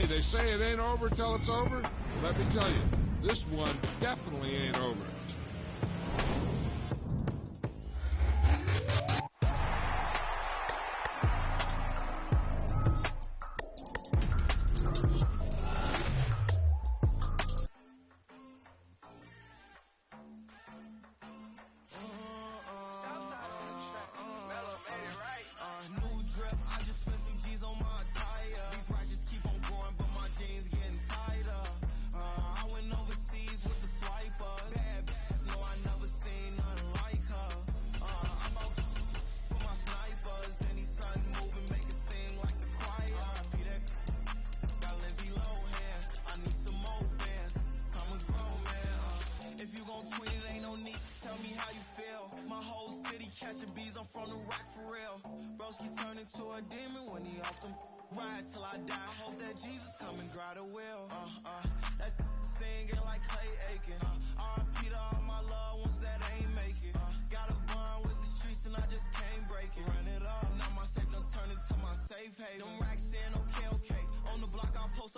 Hey, they say it ain't over till it's over. Let me tell you, this one definitely ain't over.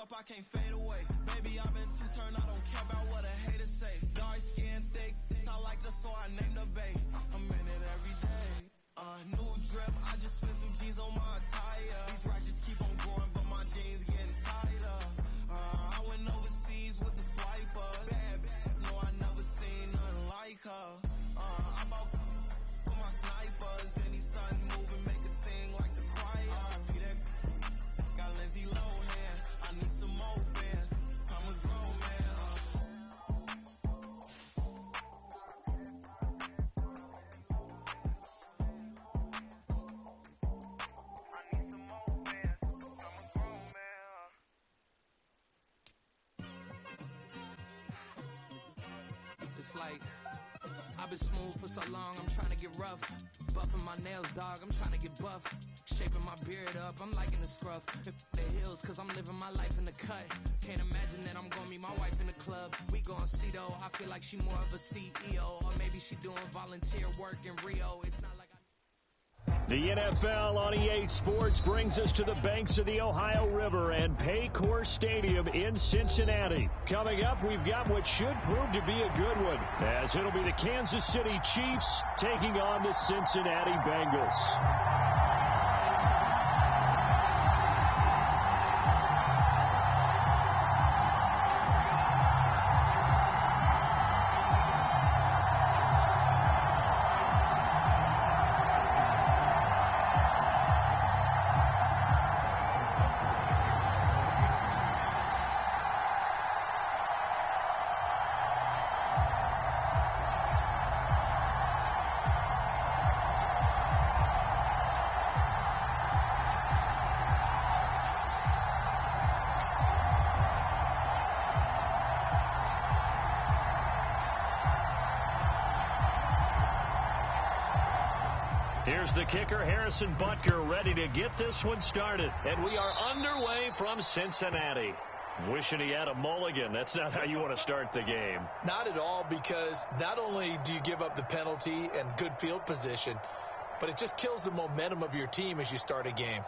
I can't fade away. Baby, I've been too turned, I don't care about what a hater say. Dark skin, thick, I like the so I named her babe. I'm in it every day. New drip, I just spent some G's on my attire. These ratchets keep on growing, but my jeans getting tighter. I went overseas with the swiper. Bad, no, I never seen nothing like her. I bought for my snipers. Any sun moving, make it sing like the choir. It's got Lindsay Lohan. I need some more bands. I'm a grown man. I need some more bands. I'm a grown man. It's like I've been smooth for so long, I'm trying to get rough. Buffing my nails, dog, I'm trying to get buff. Shaping my beard up, I'm liking the scruff. The hills, cause I'm living my life in the cut. Can't imagine that I'm gonna meet my wife in the club. We gon' see though, I feel like she more of a CEO. Or maybe she doing volunteer work in Rio. It's not like The NFL on EA Sports brings us to the banks of the Ohio River and Paycor Stadium in Cincinnati. Coming up, we've got what should prove to be a good one, as it'll be the Kansas City Chiefs taking on the Cincinnati Bengals. Here's the kicker, Harrison Butker, ready to get this one started. And we are underway from Cincinnati. Wishing he had a mulligan. That's not how you want to start the game. Not at all, because not only do you give up the penalty and good field position, but it just kills the momentum of your team as you start a game.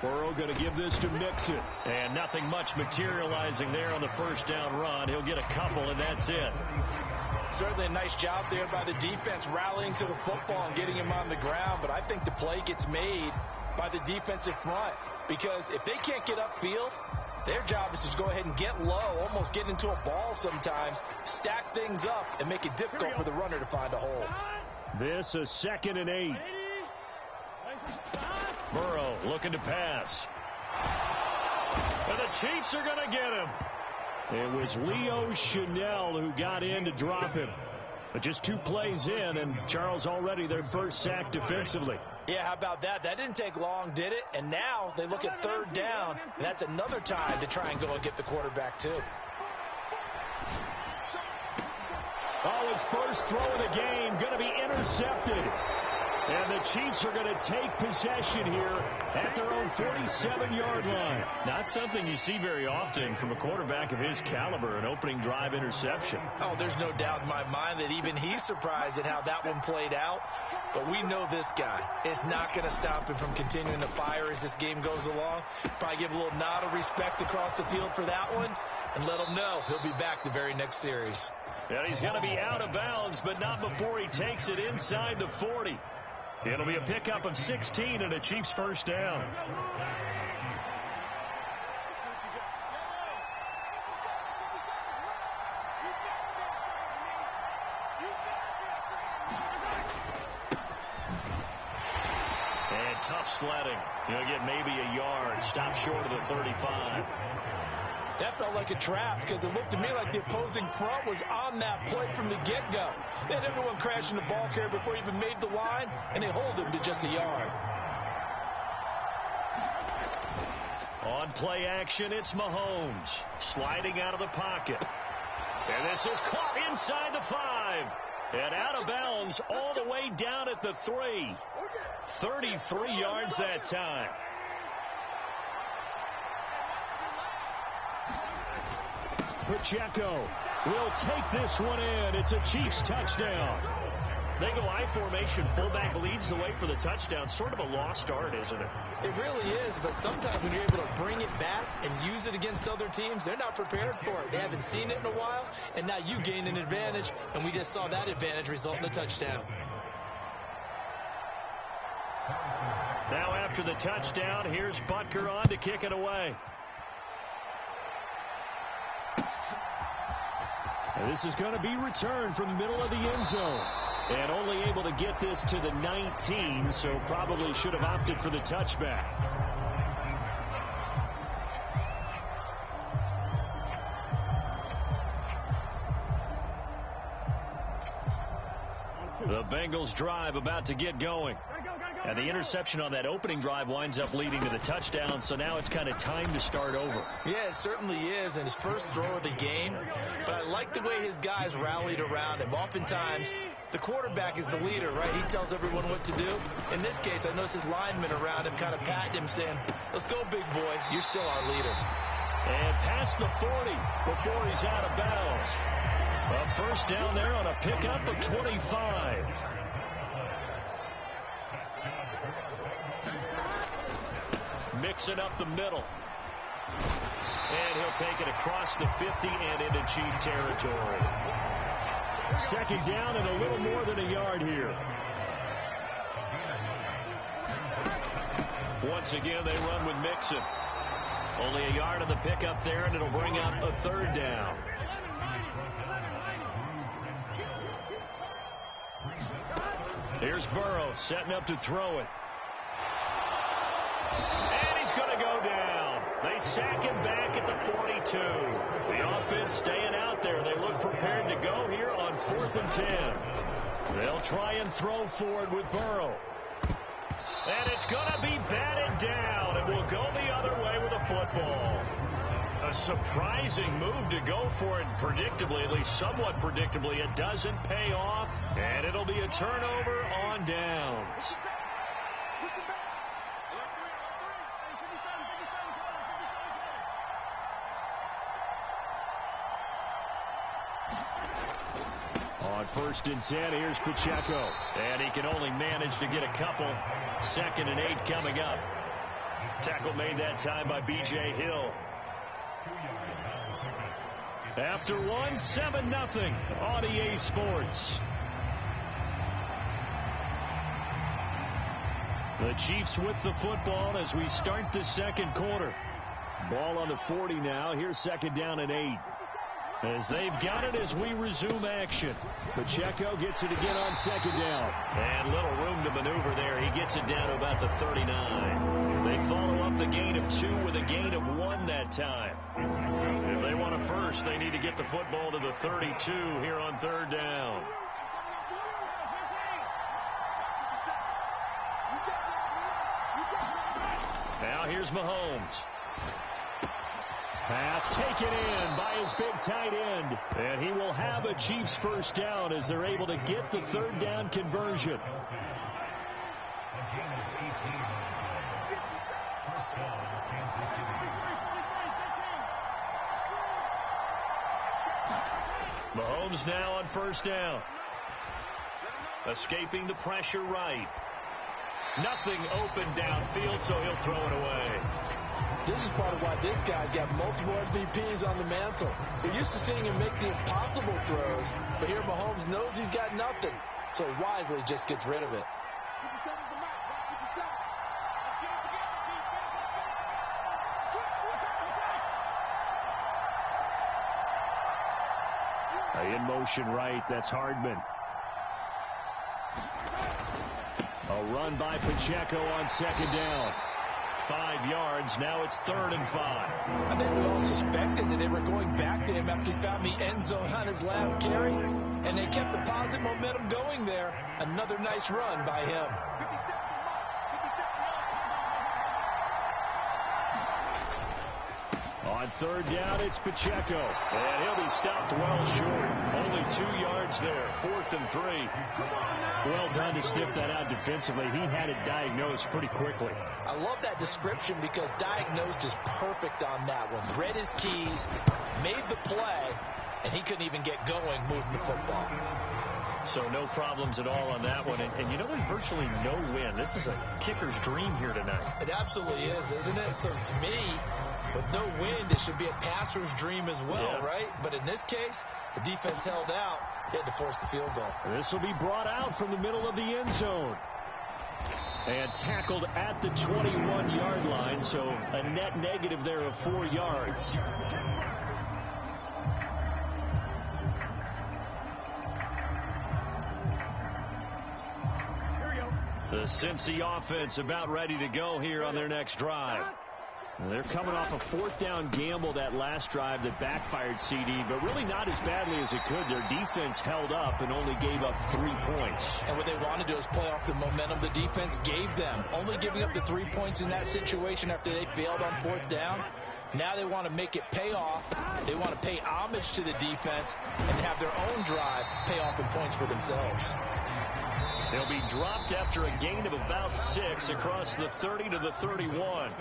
Burrow going to give this to Mixon. And nothing much materializing there on the first down run. He'll get a couple, and that's it. Certainly a nice job there by the defense rallying to the football and getting him on the ground. But I think the play gets made by the defensive front, because if they can't get upfield, their job is to go ahead and get low, almost get into a ball sometimes, stack things up, and make it difficult for the runner to find a hole. This is 2nd and 8. Burrow looking to pass. And the Chiefs are going to get him. It was Leo Chanel who got in to drop him. But just 2 plays in, and Charles already their first sack defensively. Yeah, how about that? That didn't take long, did it? And now they look at 3rd down, and that's another time to try and go and get the quarterback too. Oh, his first throw of the game going to be intercepted. And the Chiefs are going to take possession here at their own 47-yard line. Not something you see very often from a quarterback of his caliber, an opening drive interception. Oh, there's no doubt in my mind that even he's surprised at how that one played out. But we know this guy is not going to stop him from continuing to fire as this game goes along. Probably give a little nod of respect across the field for that one and let him know he'll be back the very next series. And he's going to be out of bounds, but not before he takes it inside the 40. It'll be a pickup of 16 and a Chiefs first down. And tough sledding. He'll get maybe a yard. Stop short of the 35. That felt like a trap because it looked to me like the opposing front was on that play from the get-go. They had everyone crashing the ball carrier before he even made the line, and they hold him to just a yard. On play action, it's Mahomes sliding out of the pocket. And this is caught inside the 5. And out of bounds all the way down at the 3. 33 yards that time. Pacheco will take this one in. It's a Chiefs touchdown. They go I formation. Fullback leads the way for the touchdown. Sort of a lost art, isn't it? It really is, but sometimes when you're able to bring it back and use it against other teams, they're not prepared for it. They haven't seen it in a while, and now you gain an advantage, and we just saw that advantage result in a touchdown. Now after the touchdown, here's Butker on to kick it away. And this is going to be returned from the middle of the end zone. And only able to get this to the 19, so probably should have opted for the touchback. The Bengals drive about to get going. And the interception on that opening drive winds up leading to the touchdown, so now it's kind of time to start over. Yeah, it certainly is, and his first throw of the game. But I like the way his guys rallied around him. Oftentimes, the quarterback is the leader, right? He tells everyone what to do. In this case, I noticed his linemen around him kind of patting him, saying, let's go, big boy. You're still our leader. And past the 40 before he's out of bounds. A first down there on a pickup of 25. Mixing up the middle. And he'll take it across the 50 and into Chief territory. Second down and a little more than a yard here. Once again, they run with Mixon. Only a yard on the pickup there, and it'll bring up a third down. Here's Burrow setting up to throw it. And he's going to go down. They sack him back at the 42. The offense staying out there. They look prepared to go here on 4th and 10. They'll try and throw forward with Burrow. And it's going to be batted down. It will go the other way with a football. A surprising move to go for it predictably, at least somewhat predictably. It doesn't pay off, and it'll be a turnover on downs. On 1st and 10, here's Pacheco. And he can only manage to get a couple. 2nd and 8 coming up. Tackle made that time by B.J. Hill. After one, 7-0 on EA Sports. The Chiefs with the football as we start the second quarter. Ball on the 40 now. Here's 2nd down and 8. As they've got it as we resume action. Pacheco gets it again on 2nd down. And little room to maneuver there. He gets it down to about the 39. They follow up the gain of 2 with a gain of 1 that time. If they want a first, they need to get the football to the 32 here on 3rd down. Now here's Mahomes. Pass taken in by his big tight end. And he will have a Chiefs first down as they're able to get the 3rd down conversion. Mahomes now on first down. Escaping the pressure right. Nothing open downfield, so he'll throw it away. This is part of why this guy's got multiple MVPs on the mantle. We're used to seeing him make the impossible throws, but here Mahomes knows he's got nothing, so he wisely just gets rid of it. In motion right, that's Hardman. A run by Pacheco on second down. 5 yards, now it's 3rd and 5. I think we all suspected that they were going back to him after he found the end zone on his last carry, and they kept the positive momentum going there. Another nice run by him. On 3rd down, it's Pacheco, and he'll be stopped well short. Only 2 yards there, 4th and 3. Well done to sniff that out defensively. He had it diagnosed pretty quickly. I love that description because diagnosed is perfect on that one. Read his keys, made the play, and he couldn't even get going moving the football. So no problems at all on that one. And you know, there's virtually no win. This is a kicker's dream here tonight. It absolutely is, isn't it? So to me, with no wind, it should be a passer's dream as well, right? But in this case, the defense held out. They had to force the field goal. This will be brought out from the middle of the end zone. And tackled at the 21-yard line, so a net negative there of 4 yards. The Cincy offense about ready to go here on their next drive. They're coming off a 4th down gamble that last drive that backfired CD, but really not as badly as it could. Their defense held up and only gave up 3 points. And what they want to do is play off the momentum the defense gave them. Only giving up the 3 points in that situation after they failed on 4th down. Now they want to make it pay off. They want to pay homage to the defense and have their own drive pay off in points for themselves. They'll be dropped after a gain of about 6 across the 30 to the 31.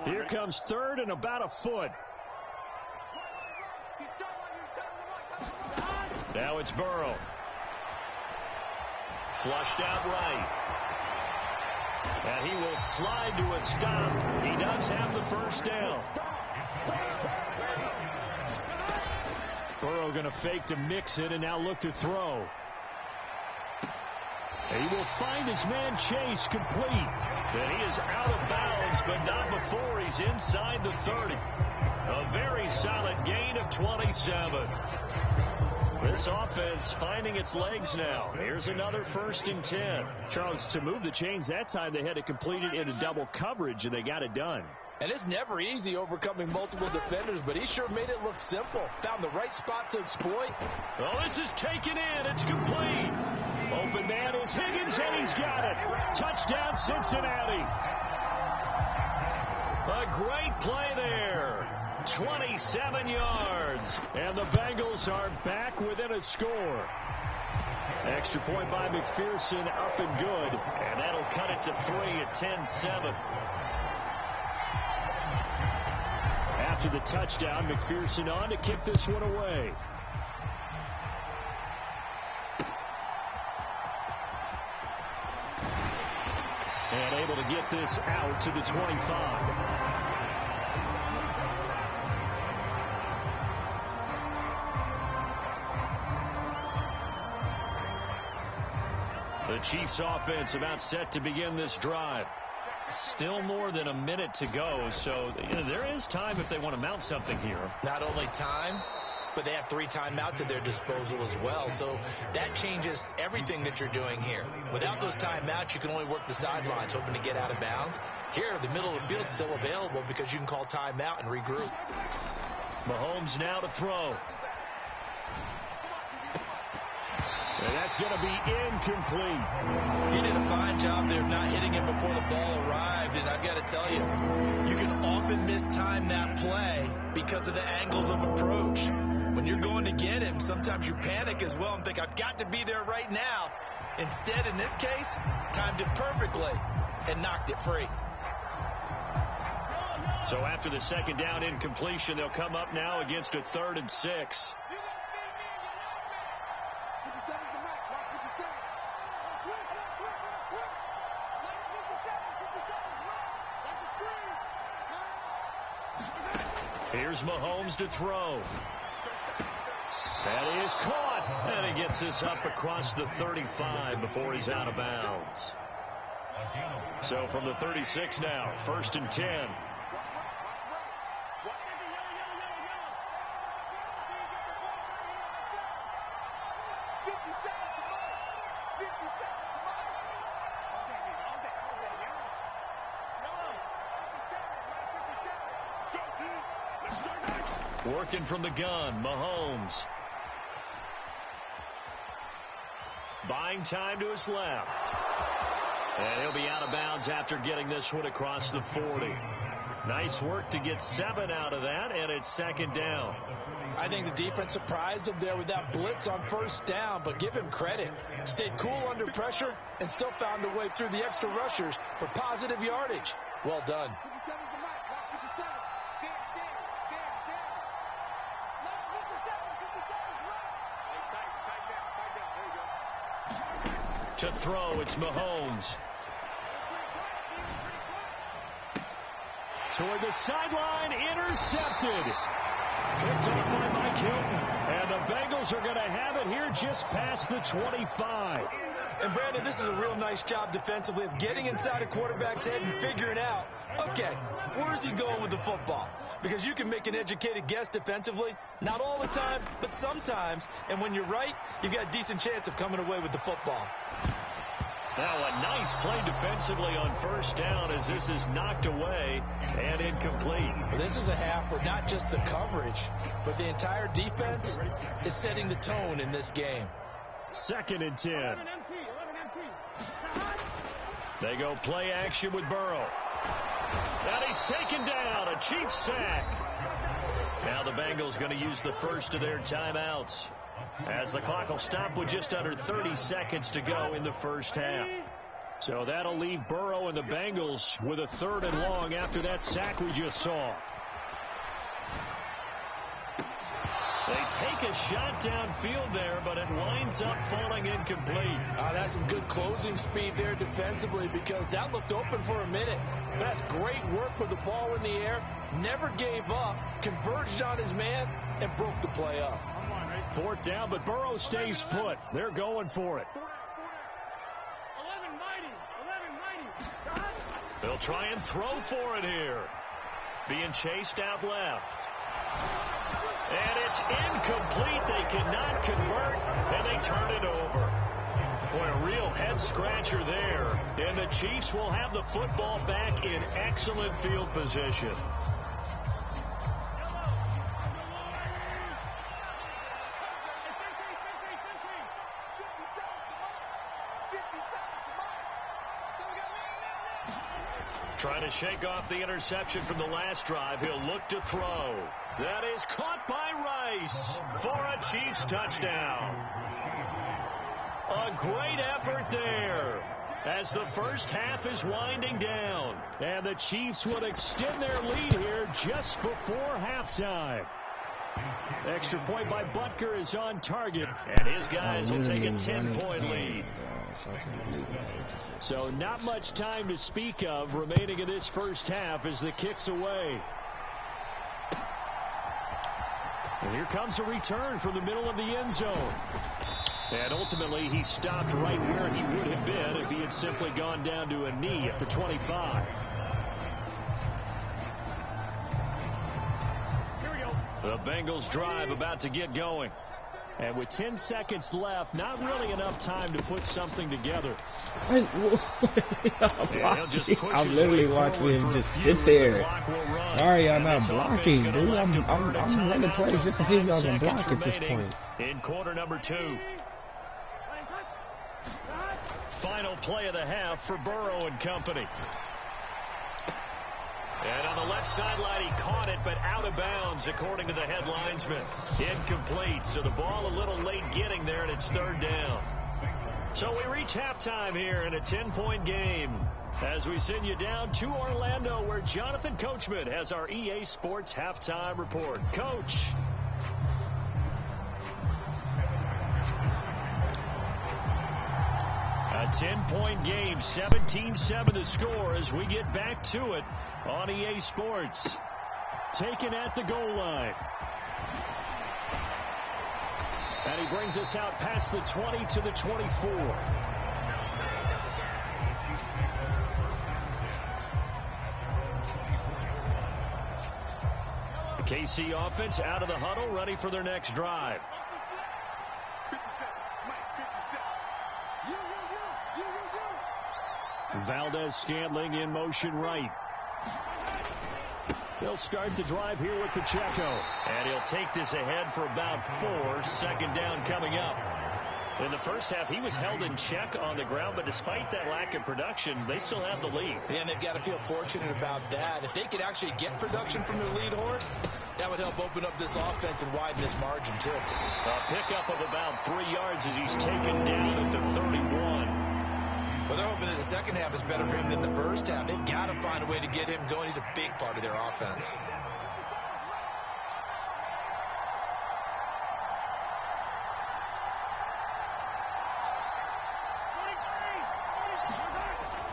Here comes 3rd and about a foot. Now it's Burrow. Flushed out right. And he will slide to a stop. He does have the first down. Burrow going to fake to mix it and now look to throw. He will find his man Chase complete. And he is out of bounds, but not before he's inside the 30. A very solid gain of 27. This offense finding its legs now. Here's another 1st and 10. Charles, to move the chains that time, they had to complete it into double coverage, and they got it done. And it's never easy overcoming multiple defenders, but he sure made it look simple. Found the right spot to exploit. Oh, this is taken in. It's complete. Open man is Higgins, and he's got it. Touchdown, Cincinnati. A great play there. 27 yards. And the Bengals are back within a score. Extra point by McPherson, up and good. And that'll cut it to 3 at 10-7. After the touchdown, McPherson on to kick this one away. And able to get this out to the 25. The Chiefs offense about set to begin this drive. Still more than a minute to go, so there is time if they want to mount something here. Not only time, but they have 3 timeouts at their disposal as well, so that changes everything that you're doing here. Without those timeouts, you can only work the sidelines, hoping to get out of bounds. Here, the middle of the field is still available because you can call timeout and regroup. Mahomes now to throw. And that's going to be incomplete. He did a fine job there of not hitting him before the ball arrived, and I've got to tell you, you can often mistime that play because of the angles of approach. When you're going to get him, sometimes you panic as well and think, I've got to be there right now. Instead, in this case, timed it perfectly and knocked it free. So after the second down incompletion, they'll come up now against a 3rd and 6. Here's Mahomes to throw. That is caught. And he gets this up across the 35 before he's out of bounds. So from the 36 now, 1st and 10. Working from the gun, Mahomes. Buying time to his left. And he'll be out of bounds after getting this one across the 40. Nice work to get 7 out of that, and it's 2nd down. I think the defense surprised him there with that blitz on 1st down, but give him credit. Stayed cool under pressure and still found a way through the extra rushers for positive yardage. Well done. To throw, it's Mahomes. Toward the sideline, intercepted. Picked up by Mike Hilton. And the Bengals are going to have it here just past the 25. And Brandon, this is a real nice job defensively of getting inside a quarterback's head and figuring out, okay, where's he going with the football? Because you can make an educated guess defensively, not all the time, but sometimes. And when you're right, you've got a decent chance of coming away with the football. Now a nice play defensively on 1st down as this is knocked away and incomplete. Well, this is a half where not just the coverage, but the entire defense is setting the tone in this game. 2nd and 10. They go play action with Burrow. And he's taken down, a cheap sack. Now the Bengals going to use the first of their timeouts, as the clock will stop with just under 30 seconds to go in the 1st half. So that'll leave Burrow and the Bengals with a 3rd and long after that sack we just saw. They take a shot downfield there, but it winds up falling incomplete. That's some good closing speed there defensively, because that looked open for a minute. That's great work with the ball in the air. Never gave up, converged on his man, and broke the play up. 4th down, but Burrow stays put. They're going for it. They'll try and throw for it here. Being chased out left. And it's incomplete. They cannot convert, and they turn it over. Boy, a real head-scratcher there. And the Chiefs will have the football back in excellent field position. Trying to shake off the interception from the last drive. He'll look to throw. That is caught by Rice for a Chiefs touchdown. A great effort there as the 1st half is winding down. And the Chiefs will extend their lead here just before halftime. Extra point by Butker is on target, and his guys will take a 10-point lead. So not much time to speak of remaining in this 1st half as the kick's away. And here comes a return from the middle of the end zone. And ultimately, he stopped right where he would have been if he had simply gone down to a knee at the 25. Here we go. The Bengals drive about to get going. And with 10 seconds left, not really enough time to put something together. I'm literally watching him just sit there. Sorry, y'all not blocking, dude. I'm running plays just to see if y'all can block at this point. In quarter number 2. play of the half for Burrow and company. And on the left sideline, he caught it, but out of bounds, according to the head linesman. Incomplete, so the ball a little late getting there, and it's third down. So we reach halftime here in a 10-point game as we send you down to Orlando, where Jonathan Coachman has our EA Sports halftime report. Coach. A 10-point game, 17-7 the score as we get back to it on EA Sports. Taken at the goal line. And he brings us out past the 20 to the 24. The KC offense out of the huddle, ready for their next drive. Valdez-Scantling in motion right. They'll start the drive here with Pacheco. And he'll take this ahead for about 4. Second down coming up. In the first half, he was held in check on the ground, but despite that lack of production, they still have the lead. And they've got to feel fortunate about that. If they could actually get production from their lead horse, that would help open up this offense and widen this margin, too. A pickup of about 3 yards as he's taken down at the 31. Well, they're hoping that the second half is better for him than the first half. They've got to find a way to get him going. He's a big part of their offense.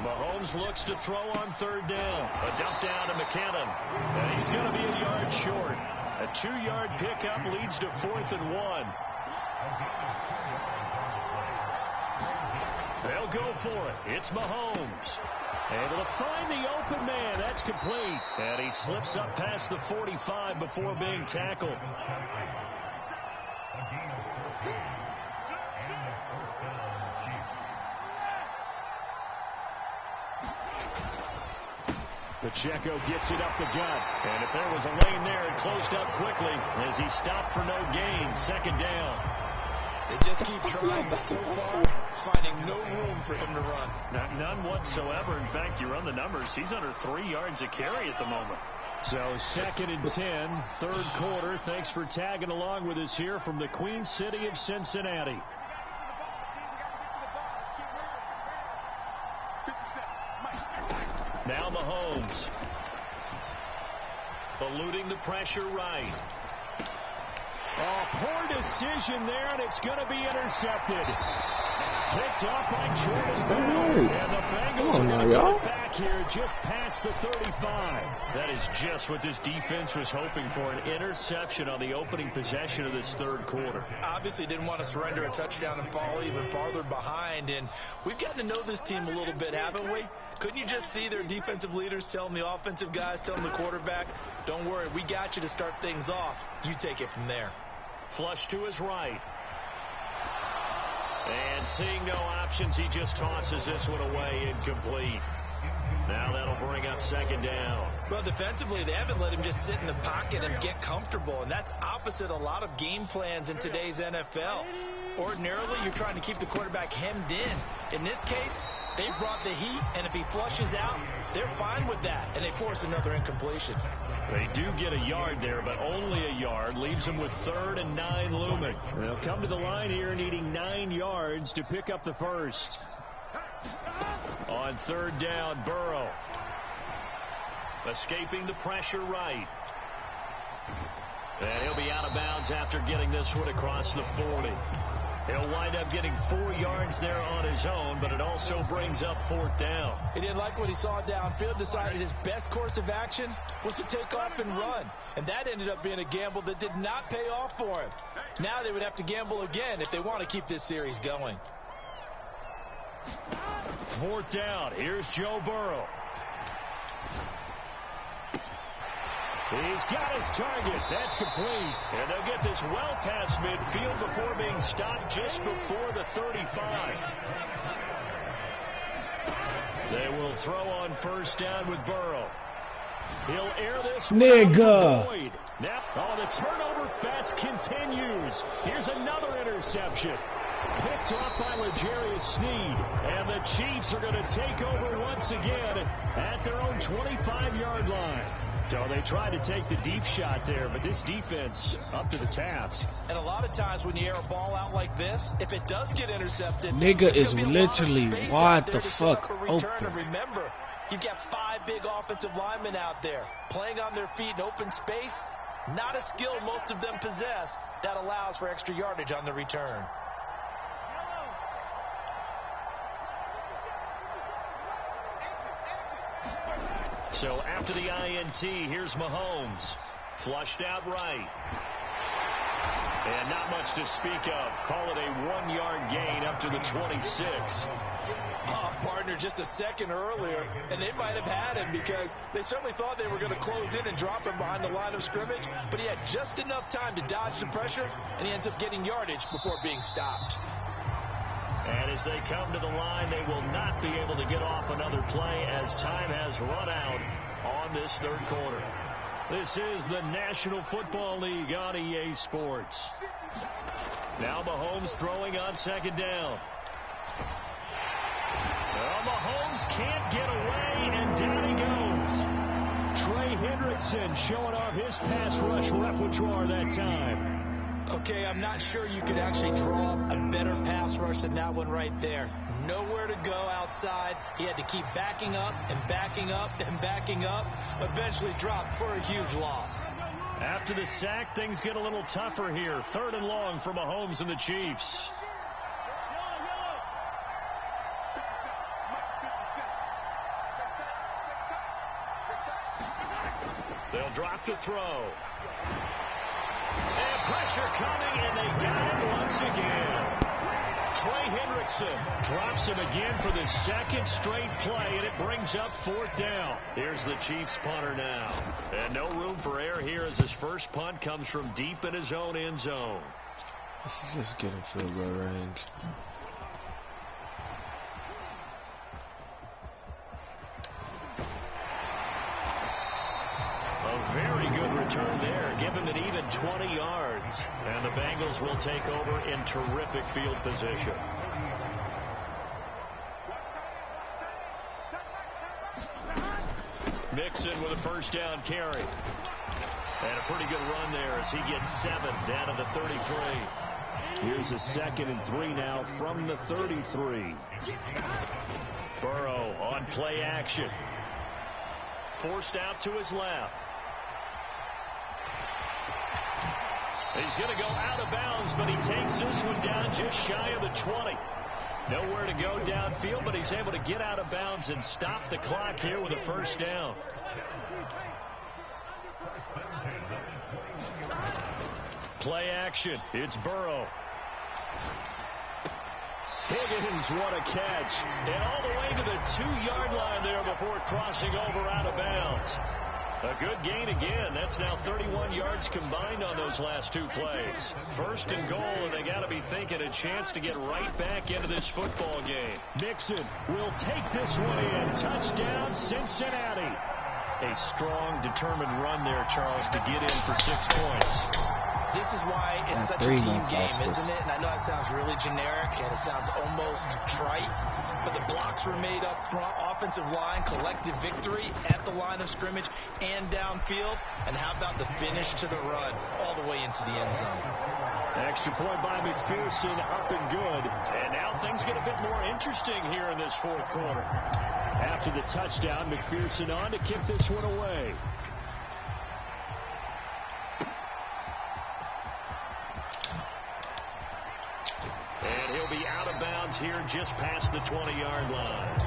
Mahomes looks to throw on third down. A dump down to McKinnon. And he's going to be a yard short. A 2-yard pickup leads to 4th and 1. They'll go for it. It's Mahomes. Able to find the open man. That's complete. And he slips up past the 45 before being tackled. Pacheco gets it up the gut. And if there was a lane there, it closed up quickly as he stopped for no gain. Second down. They just keep trying, but so far, finding no room for him to run. None whatsoever. In fact, you run the numbers. He's under 3 yards a carry at the moment. So 2nd and 10, third quarter. Thanks for tagging along with us here from the Queen City of Cincinnati. Now Mahomes. Eluding the pressure right. Oh, poor decision there, and it's going to be intercepted. Picked off by Jordan Bell. And the Bengals are going to get it back here just past the 35. That is just what this defense was hoping for, an interception on the opening possession of this third quarter. Obviously didn't want to surrender a touchdown and fall even farther behind. And we've gotten to know this team a little bit, haven't we? Couldn't you just see their defensive leaders telling the offensive guys, telling the quarterback, don't worry, we got you to start things off. You take it from there. Flush to his right. And seeing no options, he just tosses this one away, incomplete. Now that'll bring up second down. Well, defensively, they haven't let him just sit in the pocket and get comfortable, and that's opposite a lot of game plans in today's NFL. Ordinarily, you're trying to keep the quarterback hemmed in. In this case, they brought the heat, and if he flushes out, they're fine with that, and they force another incompletion. They do get a yard there, but only a yard. Leaves them with 3rd and 9 looming. They'll come to the line here needing 9 yards to pick up the first. On third down, Burrow. Escaping the pressure right. And he'll be out of bounds after getting this one across the 40. He'll wind up getting 4 yards there on his own, but it also brings up 4th down. He didn't like what he saw downfield, decided his best course of action was to take off and run. And that ended up being a gamble that did not pay off for him. Now they would have to gamble again if they want to keep this series going. 4th down. Here's Joe Burrow. He's got his target. That's complete. And they'll get this well past midfield before being stopped just before the 35. They will throw on first down with Burrow. He'll air this nigga. Now, the turnover fest continues. Here's another interception. Picked off by L'Jarius Sneed. And the Chiefs are going to take over once again at their own 25-yard line. So they tried to take the deep shot there, but this defense up to the task. And a lot of times when you air a ball out like this, if it does get intercepted, nigga is literally wide the fuck open. And remember, you've got 5 big offensive linemen out there playing on their feet in open space. Not a skill most of them possess that allows for extra yardage on the return. So after the INT, here's Mahomes. Flushed out right. And not much to speak of. Call it a 1-yard gain up to the 26. Oh, partner, just a second earlier, and they might have had him because they certainly thought they were going to close in and drop him behind the line of scrimmage, but he had just enough time to dodge the pressure, and he ends up getting yardage before being stopped. And as they come to the line, they will not be able to get off another play as time has run out on this third quarter. This is the National Football League on EA Sports. Now Mahomes throwing on second down. Well, Mahomes can't get away, and down he goes. Trey Hendrickson showing off his pass rush repertoire that time. Okay, I'm not sure you could actually draw a better pass rush than that one right there. Nowhere to go outside. He had to keep backing up and backing up and backing up. Eventually dropped for a huge loss. After the sack, things get a little tougher here. 3rd and long for Mahomes and the Chiefs. They'll drop the throw. And pressure coming, and they got him once again. Trey Hendrickson drops him again for the 2nd straight play, and it brings up 4th down. Here's the Chiefs punter now. And no room for error here as his first punt comes from deep in his own end zone. This is just getting field goal range. A very good return there. Give him an even 20 yards. And the Bengals will take over in terrific field position. Mixon with a first down carry. And a pretty good run there as he gets 7 down to the 33. Here's a 2nd and 3 now from the 33. Burrow on play action. Forced out to his left. He's going to go out of bounds, but he takes this one down just shy of the 20. Nowhere to go downfield, but he's able to get out of bounds and stop the clock here with a first down. Play action. It's Burrow. Higgins, what a catch. And all the way to the 2-yard line there before crossing over out of bounds. A good gain again. That's now 31 yards combined on those last 2 plays. 1st and goal, and they got to be thinking a chance to get right back into this football game. Mixon will take this one in. Touchdown, Cincinnati. A strong, determined run there, Charles, to get in for 6 points. This is why it's such a team game, isn't it? And I know that sounds really generic, and it sounds almost trite, but the blocks were made up front, offensive line, collective victory at the line of scrimmage and downfield. And how about the finish to the run all the way into the end zone? Extra point by McPherson, up and good. And now things get a bit more interesting here in this 4th quarter. After the touchdown, McPherson on to kick this one away. And he'll be out of bounds here just past the 20-yard line.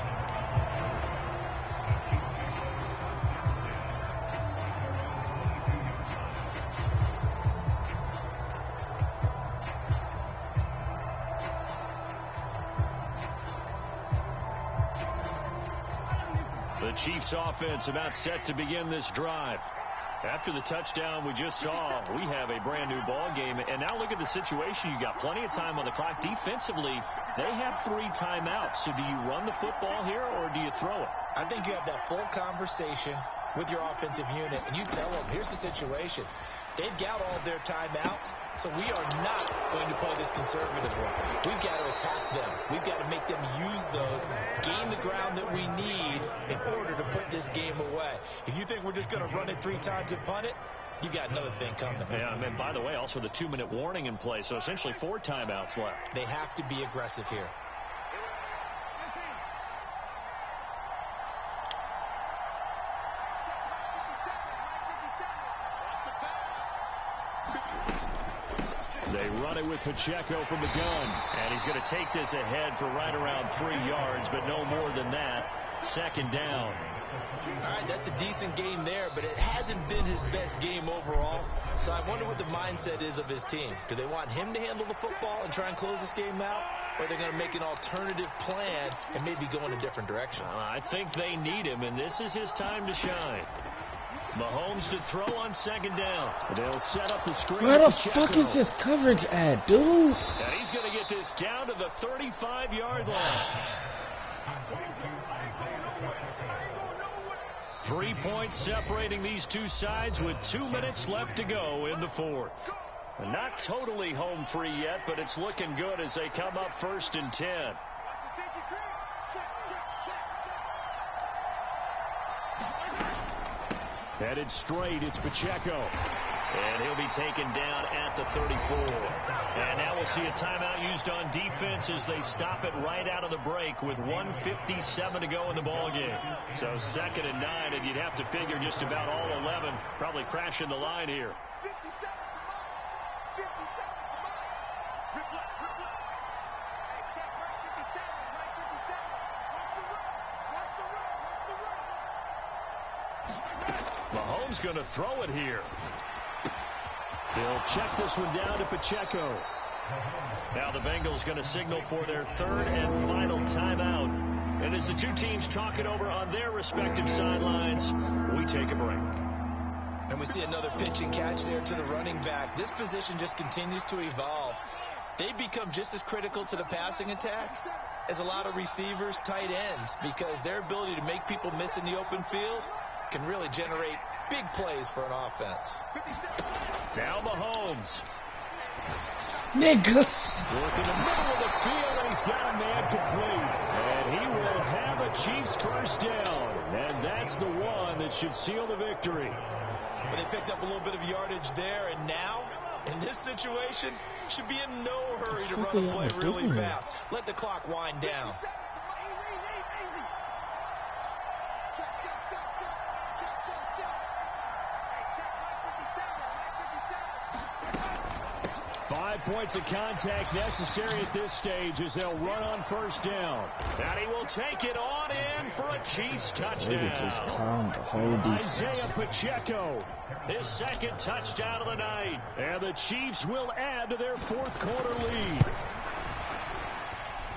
The Chiefs offense about set to begin this drive. After the touchdown we just saw, we have a brand new ball game. And now look at the situation. You got plenty of time on the clock. Defensively, they have 3 timeouts. So do you run the football here or do you throw it? I think you have that full conversation with your offensive unit, and you tell them, here's the situation. They've got all their timeouts, so we are not going to play this conservatively. We've got to attack them. We've got to make them use those, gain the ground that we need in order to put this game away. If you think we're just going to run it 3 times and punt it, you got another thing coming. Yeah, and by the way, also the 2-minute warning in play, so essentially 4 timeouts left. They have to be aggressive here. They run it with Pacheco from the gun. And he's going to take this ahead for right around 3 yards, but no more than that. 2nd down. All right, that's a decent game there, but it hasn't been his best game overall. So I wonder what the mindset is of his team. Do they want him to handle the football and try and close this game out? Or are they going to make an alternative plan and maybe go in a different direction? I think they need him, and this is his time to shine. Mahomes to throw on 2nd down. They'll set up the screen. Where the fuck is this coverage at, dude? And he's going to get this down to the 35-yard line. 3 points separating these two sides with 2 minutes left to go in the 4th. Not totally home free yet, but it's looking good as they come up 1st and 10. Headed straight, it's Pacheco. And he'll be taken down at the 34. And now we'll see a timeout used on defense as they stop it right out of the break with 1:57 to go in the ballgame. So 2nd and 9, and you'd have to figure just about all 11 probably crashing the line here. Mahomes going to throw it here. He'll check this one down to Pacheco. Now the Bengals going to signal for their 3rd and final timeout. And as the two teams talk it over on their respective sidelines, we take a break. And we see another pitch and catch there to the running back. This position just continues to evolve. They become just as critical to the passing attack as a lot of receivers, tight ends, because their ability to make people miss in the open field can really generate big plays for an offense. Now Mahomes. Niggas. Work in the middle of the field, and he's got a man complete. And he will have a Chiefs 1st down. And that's the one that should seal the victory. But they picked up a little bit of yardage there, and now, in this situation, should be in no hurry to run the play really fast. Let the clock wind down. 5 points of contact necessary at this stage as they'll run on 1st down. And he will take it on in for a Chiefs touchdown. Just calm the whole defense. Isaiah Pacheco, his 2nd touchdown of the night. And the Chiefs will add to their 4th quarter lead.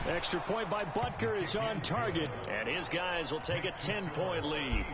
Extra point by Butker is on target, and his guys will take a 10-point lead.